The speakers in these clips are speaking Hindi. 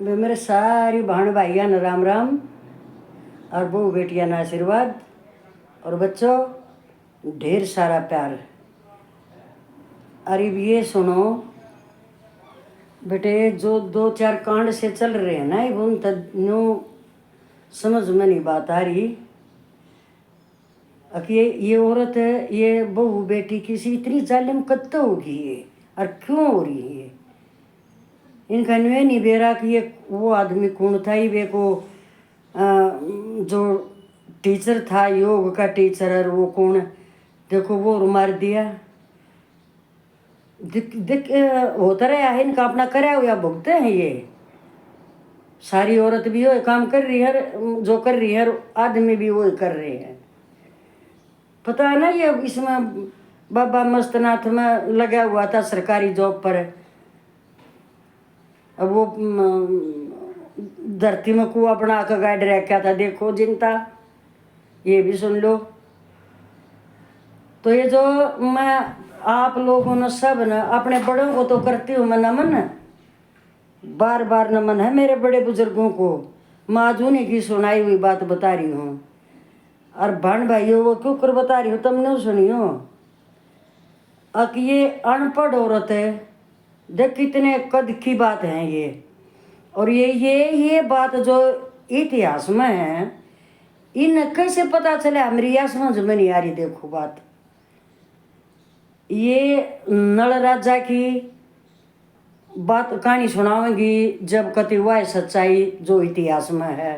वे मेरे सारी बहन भाइयों ने राम राम और बहू बेटियां ने आशीर्वाद और बच्चों ढेर सारा प्यार। अरे ये सुनो बेटे, जो दो चार कांड से चल रहे हैं ना, उन न्यू समझ में नहीं बात आ रही कि ये औरत है, ये बहू बेटी किसी इतनी जालिम कत्ते होगी ये और क्यों हो रही है। इनका न्यू नहीं बेरा कि ये वो आदमी कौन था ही वे को जो टीचर था योग का टीचर और वो कौन देखो वो मार दिया। दिख होता रहा है इनका अपना कराया हुआ भुगते हैं ये सारी औरत भी वो काम कर रही है, जो कर रही है आदमी भी वो कर रहे हैं। पता है ना ये इसमें बाबा मस्तनाथ में लगा हुआ था सरकारी जॉब पर। अब वो धरती में कुआं बना कर गाइड रखा था, देखो जिनता ये भी सुन लो। तो ये जो मैं आप लोगों ने सब न अपने बड़ों को तो करती हूँ मैं नमन, बार बार नमन है मेरे बड़े बुजुर्गों को। मैं आज उन्हीं की सुनाई हुई बात बता रही हूँ और बहन भाइयों वो क्यों कर बता रही हूँ तुमने सुनियो। अब ये अनपढ़ औरत है, देख कितने कद की बात है ये। और ये बात जो इतिहास में है इन कैसे पता चला हमारी यह समझ में नहीं आ रही। देखो बात ये नल राजा की बात कहानी सुनाऊंगी जब कति हुआ है सच्चाई जो इतिहास में है।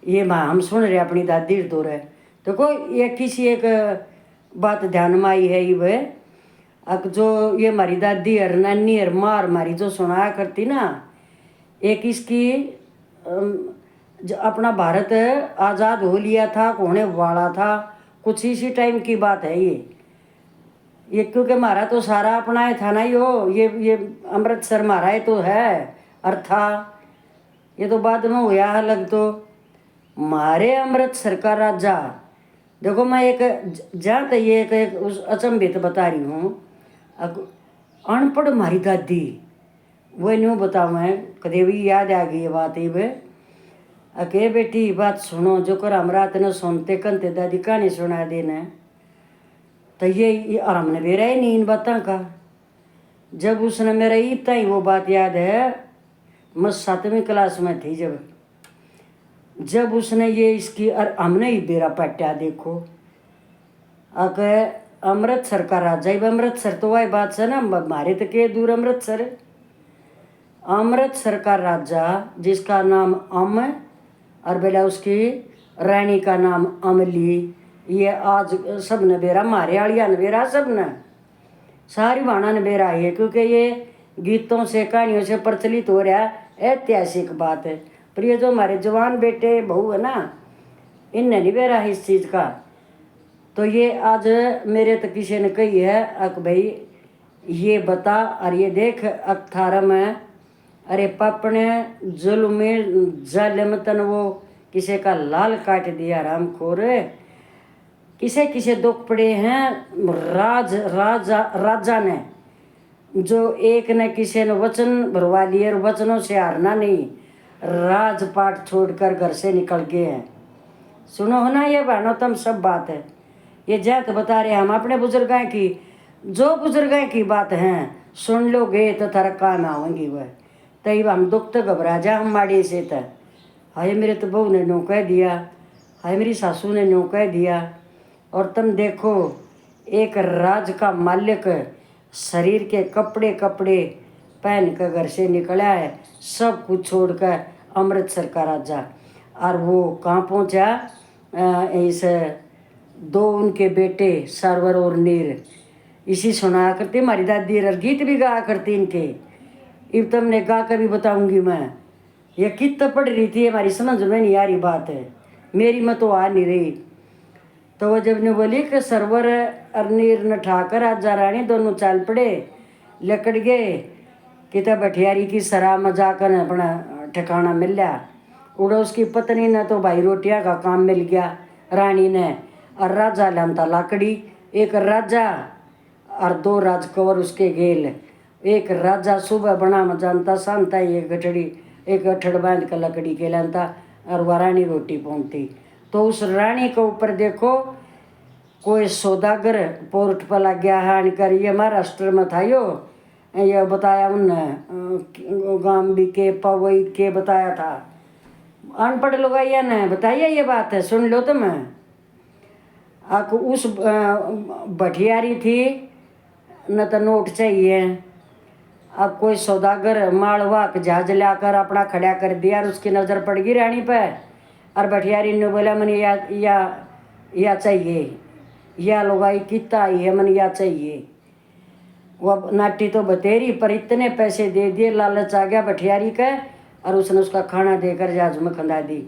ये हम सुन रहे अपनी दादी तो रहे देखो ये किसी एक बात ध्यान में आई है ये वह अब जो ये हमारी दादी और नानी और माँ हमारी जो सुनाया करती ना, एक इसकी जो अपना भारत आज़ाद हो लिया था होने वाला था कुछ इसी टाइम की बात है ये क्योंकि हमारा तो सारा अपना ही था ना ये अमृतसर हमारा ही तो है और था। ये तो बाद में हुआ अलग। तो हमारे अमृतसर का राजा देखो मैं एक जहाँ तक ये एक उस अचंभित बता रही हूँ। अनपढ़ हमारी दादी वो न्यू बताऊँ मैं कदे भी याद आ गई ये बात ही वे अके बेटी बात सुनो जो कर हमरा तेने सुनते कंते दादी कहानी सुना देना। तो ये और हमने बेरा ही नहीं इन बातों का। जब उसने मेरा इतना ही वो बात याद है मैं 7वीं क्लास में थी जब उसने ये इसकी और हमने ही बेरा पट्या देखो अगर अमृतसर का राजा ही अमृतसर तो वही बात से ना हमारे तो के दूर अमृतसर का राजा जिसका नाम अम और बेला उसकी रानी का नाम अमली। ये आज सब ने बेरा मारे आलिया ने बेरा सब ने सारी भाणा ने बेरा है क्योंकि ये गीतों से कहानियों से प्रचलित हो रहा है ऐतिहासिक बात है। पर ये जो हमारे जवान बेटे बहू है ना इनने नहीं बेरा है इस चीज़ का। तो ये आज मेरे तो किसी ने कही है अक भाई ये बता और ये देख अठारह में अरे पाप ने जुल्म तन वो किसी का लाल काट दिया राम खोर किसे दुख पड़े हैं राजा ने जो एक ने किसी ने वचन भरवा लिए और वचनों से हारना नहीं राजपाट छोड़कर घर से निकल गए हैं। सुनो हो ना ये बहनों तुम सब बात है ये जैत बता रहे हम अपने बुजुर्गों की जो बुजुर्गों की बात हैं सुन लोगे तो थारा काम आवेंगी वह तई हम दुख तो घबरा जा हम माड़ी से था। हाय मेरे तो बहू ने नो कह दिया, हाय मेरी सासू ने नो कह दिया। और तुम देखो एक राज का मालिक शरीर के कपड़े पहन कर घर से निकला है सब कुछ छोड़कर अमृतसर का राजा। और वो कहाँ पहुँचा इस दो उनके बेटे सरवर और नीर इसी सुनाया करती हमारी दादी और गीत भी गाया करती इनके। इब तुमने गा कर भी बताऊंगी मैं ये कितना पढ़ रही थी हमारी समझ में नहीं आ रही बात है मेरी में तो आ नहीं रही। तो वो जब ने बोली कि सरवर और नीर न ठाकर राजा रानी दोनों चाल पड़े लकड़ गए कि तब भटियारी की सराह में जाकर अपना ठिकाना मिल लिया। उड़ा उसकी पत्नी ने तो भाई रोटियां का काम मिल गया रानी ने और राजा लमता लाकड़ी एक राजा और 2 राजकवर उसके गेल। एक राजा सुबह बना में जानता शांता ये गठड़ी एक अठड़ बांध कर लकड़ी के लाता और वह रानी रोटी पहुँचती। तो उस रानी के ऊपर देखो कोई सौदागर पोर्ट पर लग गया है आनकर, ये महाराष्ट्र में था यो, ये बताया उनने गांव भी के पवई के बताया था। अनपढ़ लोग आइया ने बताइए ये बात है, सुन लो तुम। आपको उस भटियारी थी न तो नोट चाहिए। अब कोई सौदागर मालवा का जहाज लाकर अपना खड़ा कर दिया और उसकी नज़र पड़ गई रानी पर, और भटियारी ने बोला मन या चाहिए, या लुगाई कितना आई है मन या चाहिए। वह नाटी तो बतेरी पर इतने पैसे दे दिए, लालच आ गया भटियारी का, और उसने उसका खाना देकर जहाज में खंदा दी।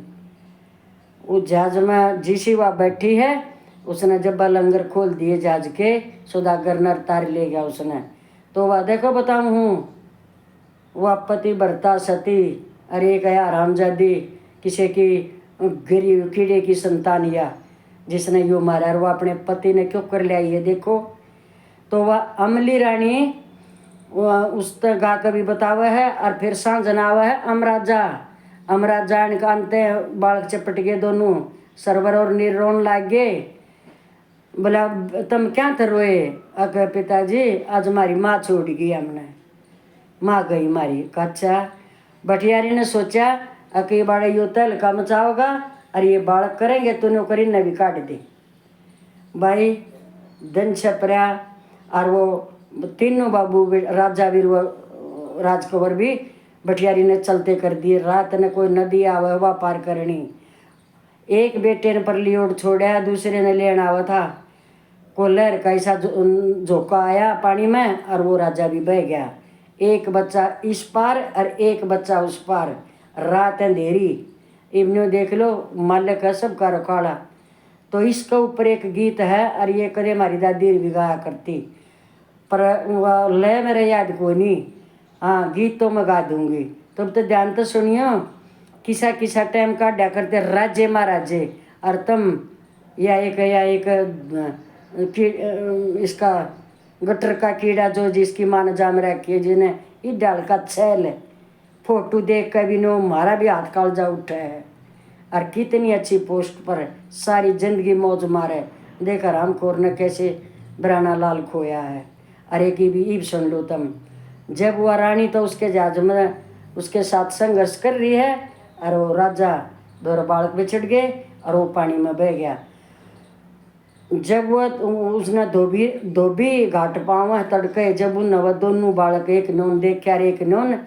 उस जहाज में जिसी वह बैठी है उसने जब लंगर खोल दिए जहाज के, सौदागर नर तार ले गया उसने। तो वह देखो बताऊँ हूँ, वह पति भरता सती, अरे एक हरामजादी किसी की गरीब कीड़े की संतान या जिसने यो मारा, और वह अपने पति ने क्यों कर लिया ये देखो। तो वह अमली रानी वह उस गा कभी बतावा है। और फिर सांझना हुआ है अमराजा, अमराजा इनका अंते बालक चपट गए दोनों, सरवर और नीर रोन लाग गए। बोला तुम क्या थे रोए? अक पिताजी आज हमारी माँ छोड़ गई, हमने माँ गई मारी। अच्छा, भटियारी ने सोचा अक ये बाड़ा यो तल का मचाओगा और ये बालक करेंगे तो नौकरी न भी काट दे भाई। धन छपरा और वो तीनों बाबू राजा वीर व राजकुंवर भी भटियारी ने चलते कर दिए। रात ने कोई नदी आवे वह पार करनी, एक बेटे ने पर लियोड़ छोड़ा, दूसरे ने लेना आवा था। को लहर का ऐसा झोंका आया पानी में और वो राजा भी बह गया। एक बच्चा इस पार और एक बच्चा उस पार, रात अंधेरी। इवन्यों देख लो मालिक है सबका रखाड़ा। तो इसके ऊपर एक गीत है और ये कदे हमारी दादी भी गाया करती, पर वह लय मेरे याद को नहीं। हाँ गीत तो मैं गा दूंगी, तुम तो ध्यान तो सुनियो। किसा किसा टाइम काटा करते राज्य महाराजे, और तुम या एक इसका गटर का कीड़ा जो जिसकी मान जाम रखी है, जिन्हें इस डाल का छैल फोटो देख कर भी नो हमारा भी हाथ कालजा उठा है। और कितनी अच्छी पोस्ट पर सारी जिंदगी मौज मारे, देखकर हमखोर ने कैसे बराना लाल खोया है। अरे की भी ईब सुन लो तुम। जब वह रानी तो उसके जहाज में उसके साथ संघर्ष कर रही है, और वो राजा दोनों बालक बिछड़ गए और वो पानी में बह गया। जब वह उसने धोबी घाट पावा तड़के, जब उन वह दोनों बालक एक नोन देख कर एक नोन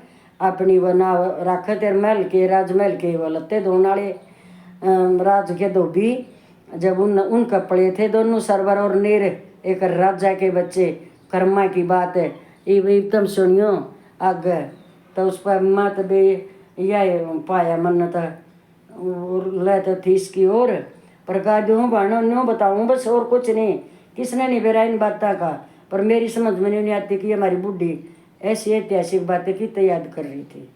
अपनी वह नाव रखे तेर महल के राजमहल के वह लत्ते धोने राज के धोबी, जब उन कपड़े थे दोनों सरवर और नीर एक राजा के बच्चे। कर्मा की बात है ये तुम सुनियो आगे। तो उस पर मत भी यह पाया मन्नत लेते थी इसकी ओर, पर कहा दूँ भाणो न्यों बताऊँ बस और कुछ नहीं। किसने नहीं बेरा इन बातों का, पर मेरी समझ में नहीं आती कि हमारी बुढ़ी ऐसी ऐतिहासिक बातें की तो याद कर रही थी।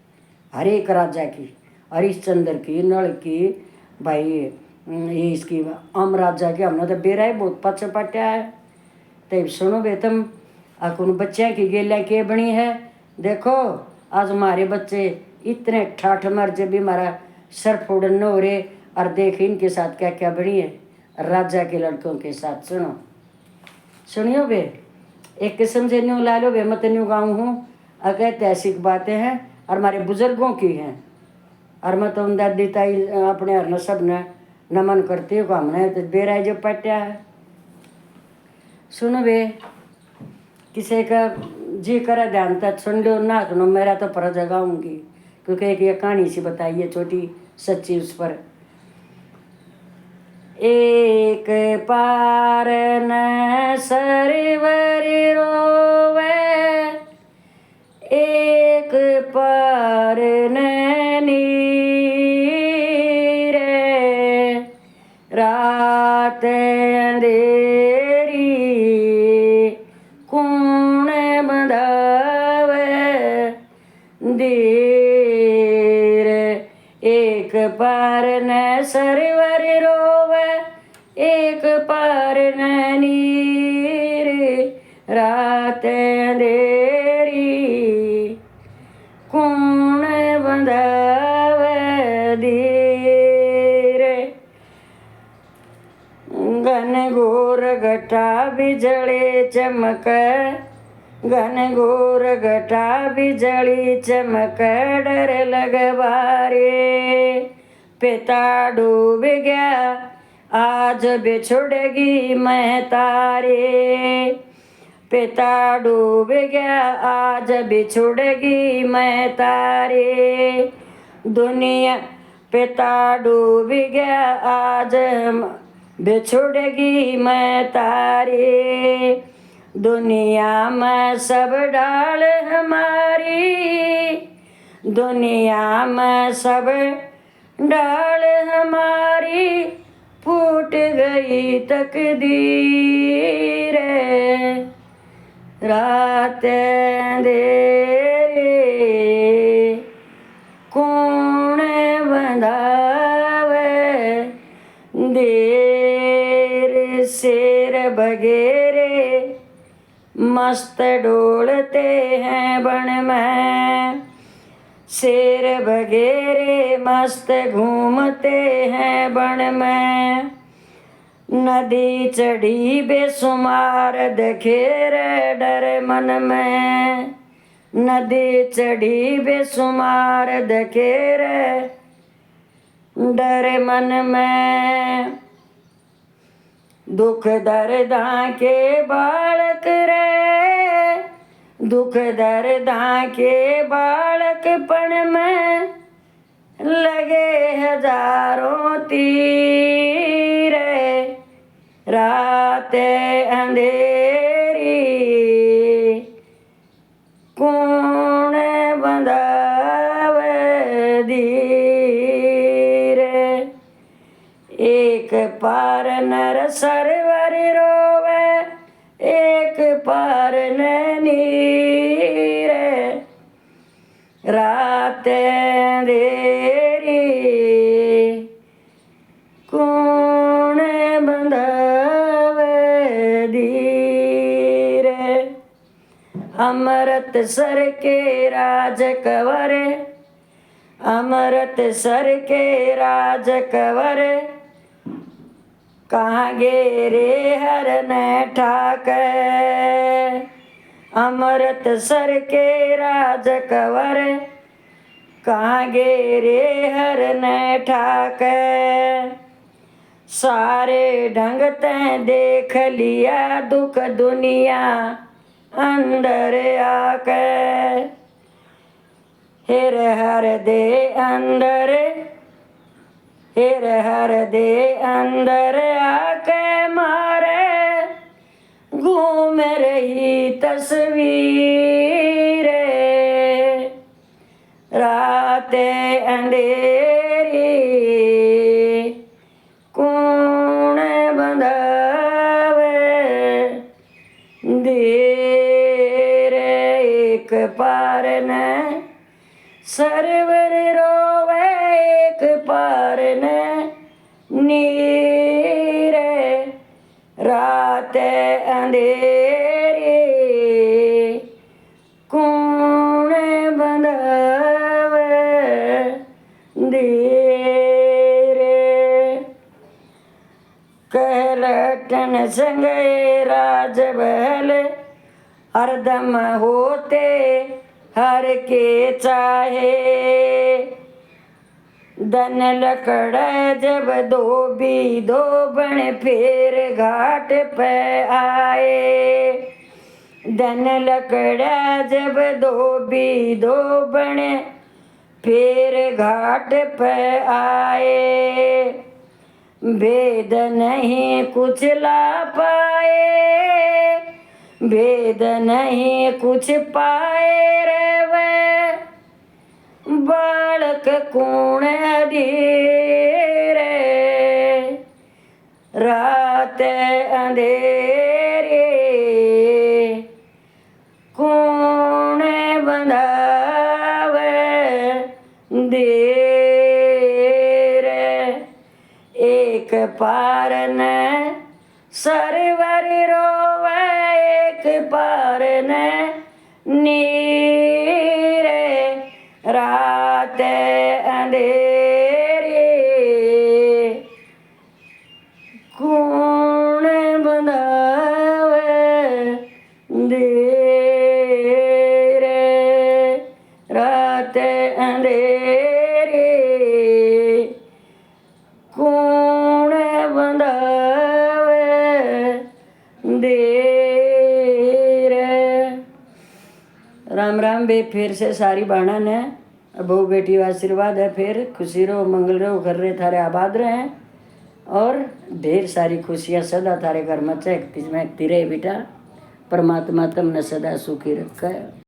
हर एक राजा की, हरिश्चंद्र की, नल की, भाई ये इसकी अम राजा की, हमने तो बेरा ही बहुत पछ पटा है। तब सुनो बे तुम अकुन बच्चे की गेला के बनी है। देखो आज हमारे बच्चे इतने ठाठ मर जब भी हमारा सर फोड़न हो रहे, और देख इनके साथ क्या क्या बनी है राजा के लड़कों के साथ। सुनियो बे, एक किस्म से न्यू ला लो बे, मत न्यू गाँव हूँ अगर ऐतिहासिक बातें हैं और हमारे बुजुर्गों की हैं। और मैं तो उन दादी ताई अपने हर सब ने नमन करती हूँ। हमने तो बेरा जो पट्या है। सुनो बे, किसी का जी करा ध्यान तक सुन लो ना सुनो, मेरा तो पर जगाऊंगी क्योंकि एक ये कहानी सी बताई है छोटी सच्ची उस पर। एक पार न सरवर रोवे, एक पार न नीर, रात अंधेरी कौन बंधावे देर। एक पार न सरवर रोवे, एक पार न नीर, रात अंधेरी कौन बंधावे घटा बिजली चमक, घनघोर घटा बिजली चमक, डर लगवारे। पिता डूब गया आज बिछुड़गी मैं तारे, पिता डूब गया आज बिछुड़गी मैं तारे। दुनिया पिता डूब गया आज बिछुड़गी मैं तारे। दुनिया में सब डाल हमारी, दुनिया में सब डाल हमारी, फूट गई तकदीर। रात अंधेरे कौन बंधावे, देर शेर बगेरे मस्त डोलते हैं बन में, शेर बगेरे मस्त घूमते हैं बन में। नदी चढ़ी बेसुमार दखेर डर मन में, नदी चढ़ी बेसुमार दखेर डर मन में। दुख दर्दां के बालक रे, दुख दर्दां के बालकपन में लगे हजारों तीर। रात अंधेरी कौन बंधावे धीर। एक पार नर सरवर रोवे, एक पार नीर। रात अंधेरी कौन बंधावे धीर। अमृतसर के राज कंवर, अमृतसर के राज कंवर, कहाँ गे रे हर न ठाक। अमृतसर के राज कंवर, कहाँ गे रे हर न ठाक। सारे ढंग तैं देख लिया दुख दुनिया अंदर आके। हिर हर दे अंदर, हिर हर दे अंदर आके मारे, घूम रही तस्वीर। रात अंधेरी कौन बंधावे देर। एक पार न सरवर रोवे, एक पार न नीर। रात अंधेरी कौन बंधावे धीर। कहलटन संगे राज बहल, हरदम होते हर के चाहे। धन लकड़ जब धोबी धोबन फिर घाट पे आए। धन लकड़ जब धोबी धोबन फिर घाट पे आए। भेद नहीं कुछ ला पाए, भेद नहीं कुछ पाए रे वे, बालक कौन अधीर। रात अंधेरी कौन बंधावे देर। एक पार न सरवर रोवे, एक पार न नीर। रात अंधेरी कौन बंधावे कौन बंधावे देर। राम राम बे फिर से सारी बाणा ने बहू बेटी आशीर्वाद है। फिर खुशी रहो, मंगल रहो, घर रहे थारे आबाद रहे और ढेर सारी खुशियाँ सदा थारे घर में चहकती महकती रहे बेटा। परमात्मा तुमने सदा सुखी रखा है।